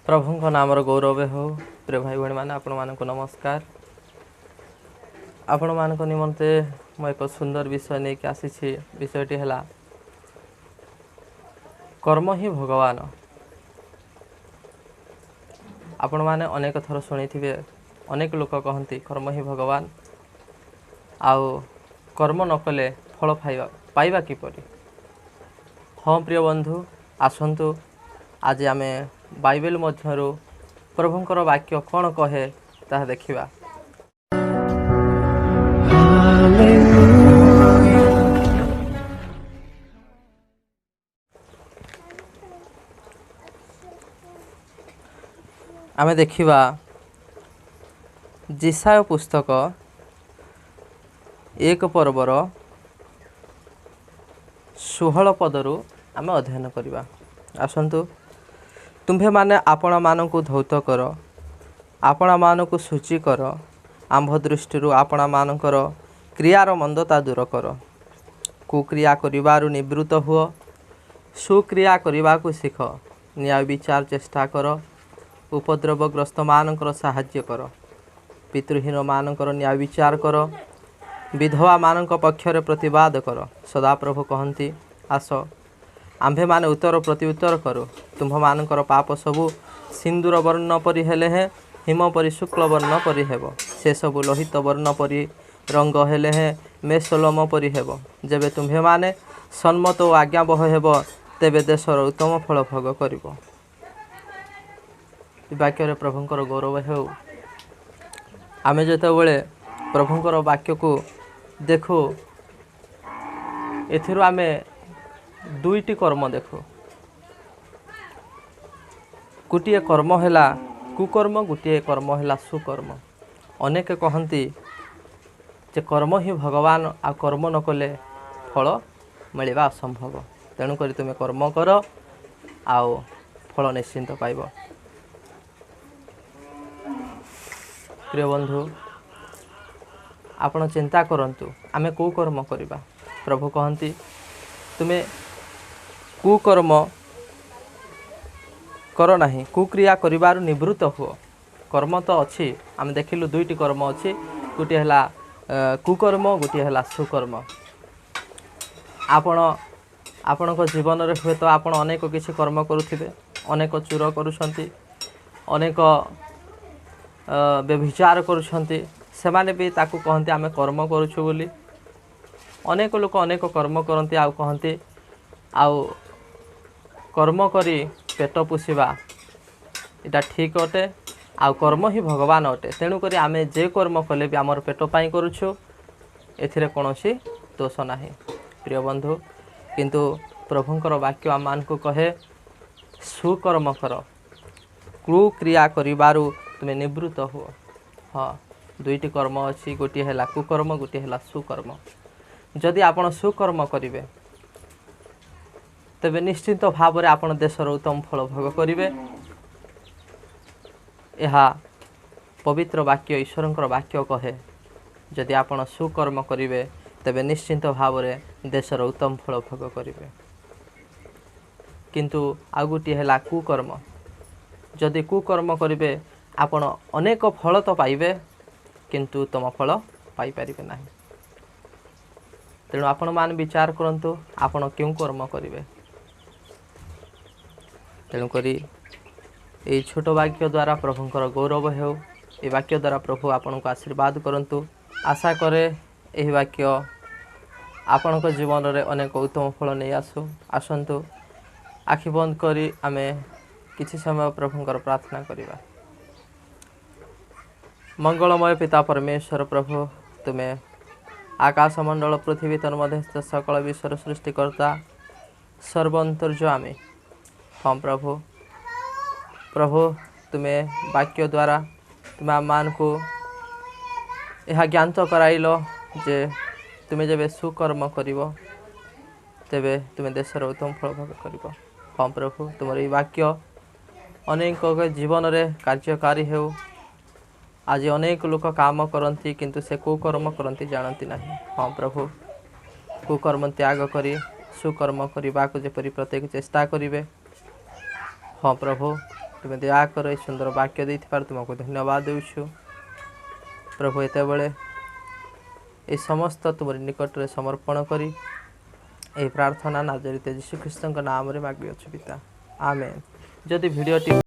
प्रभु नाम गौरव हो। प्रिय भाई भाई मैंने आपण मानक नमस्कार। आपण मानक निमंते मैं एक सुंदर विषय नहीं कि आसी। विषयटी है कर्म ही भगवान। आपण माने अनेक थर शुणी थे, अनेक लोक कहती कर्म ही भगवान। आउ कर्म न कले फल पाइबा किपरि। हाँ प्रिय बंधु, आसतु आज आम बाइबल मध्यरु प्रभुंकर वाक्य कौन कहे ताहा देखिबा। आमे देखिबा जिसाय पुस्तक 1 पर्वर 16 पदरु आमे अध्ययन करिबा। आसंतु तुम्भे माने आपण मानकु धौत कर, आपण मानकु सूची कर, आंभ दृष्टि आपण मानकर क्रियार मंदता दूर कर। कुक्रिया करिबारु निवृत्त हुओ, सुक्रिया करिबाकु शिख। न्याय विचार चेष्टा कर, उपद्रवग्रस्त मानकर साहाय्य कर। पितृहीन मानकर न्याय विचार कर, विधवा मानक पक्षरे प्रतिवाद कर। सदा प्रभु कहती आस आंभे माने उत्तर प्रति उत्तर करो। तुम्भ मानकर पाप सबु सिंदूर वर्ण परि हेले हे, हिम परि शुक्ल वर्ण परि हेब। से सबु लोहित वर्ण परि रंग हेले हे, मेसलम परि हेब। जेबे तुम्भे माने सम्मत और आज्ञाबह हेब, तेबे देशर उत्तम फल भोग करिब। वाक्य प्रभुंकर गौरव हो। आमे जेतेबेले प्रभुंकर वाक्य को देखो, एथिरु आमे दुईटी कर्म देखो। गोटे कर्म हैला कुकर्म, गोटे कर्म हैला सुकर्म। अनेक कहती जे कर्म ही भगवान, आ कर्म न कले फल मिलवा असंभव। तेणुक तुम्हें कर्म कर, आओ फल निश्चिंत पाइब। प्रिय बंधु, आपण चिंता करंतु आमे को कर्म करिबा। प्रभु कहती तुम्हें कुकर्म कर नाही, कुक्रिया करिबारु निवृत्त हुओ। कर्म तो अच्छी, आम देखिलु दुईटी कर्म अच्छी। गोटे है कुकर्म, गोटे है सुकर्म। आपण जीवन में हुए तो आपण अनेक किसी कर्म करुथिबे। अनेक चोर करुछंती, अनेक व्यभिचार करुछंती, सेमाने भी ताकू कहते आमे कर्म करुछु बोली। अनेक लोक अनेक कर्म करती, आउ कहती आउ कर्म करी पेट पोषिबा इटा ठीक अटे, आउ कर्म ही भगवान अटे। तेणुक आमे जे कर्म कले भी आमर पेट पाई करुछु, एथिरे कोनोसी दोष नाही। प्रिय बंधु, किंतु प्रभुंकर वाक्य आम मानकु कहे सुकर्म कर, कुक्रिया करिबारु तुमे निवृत्त हो। हाँ, दुईटी कर्म अच्छी, गोटे है कुकर्म, गोटे है सुकर्म। जदि आपण सुकर्म करिवे, तेबे निश्चित भाव में आपण देशर उत्तम फल भोग करिवे। यह पवित्र वाक्य, ईश्वरंकर वाक्य कहे जदि आपण सुकर्म करिवे, तेबे निश्चित भाव में देशर उत्तम फल भोग करिवे। किंतु आ गोटे है कुकर्म। जदि कुकर्म करिवे, आपण अनेक फल तो पाइबे, किंतु उत्तम फल पाई परिबे नाही। तेणु आपण मान विचार करंतु आपण क्यों कर्म करिवे। तेणुक ये छोट वाक्य द्वारा प्रभुंकर गौरव हो। ये वाक्य द्वारा प्रभु आपण को आशीर्वाद करंतु। आशा करे यही वाक्य आपण जीवन में अनेक उत्तम फल नहीं आसंतु। आखि बंद करी आमे किछि समय प्रभुंकर प्रार्थना करिबा। मंगलमय पिता परमेश्वर प्रभु, तुम्हें आकाश मंडल पृथ्वी तन्मध्यस्थ सकल विश्वर सृष्टिकर्ता, सर्वंतर्यामी। हाँ प्रभु, तुम्हें वाक्य द्वारा तुम्हें आम मान को यह ज्ञात कराइल जे तुम्हें जब सुकर्म करिवो, तेबे तुम्हें देशर उत्तम फल भोग करिवो। हाँ प्रभु, तुम ये वाक्य अनेक जीवन में कार्यकारी हो। आज अनेक लोक काम करती, किंतु से कुकर्म करती जानती नहीं। हाँ प्रभु, कुकर्म त्याग करी सुकर्म करने को जेपरी प्रत्येक चेष्टा करेंगे। हाँ प्रभु, तुम दयाकर ये सुंदर वाक्य दे तुमको धन्यवाद देउछु प्रभु। एतेबेले ये समस्त तुम निकट में समर्पण करी ए प्रार्थना नाजरित यीशु ख्रीस्त नाम रे मांगी अछि पिता, आमेन। जदि वीडियोटी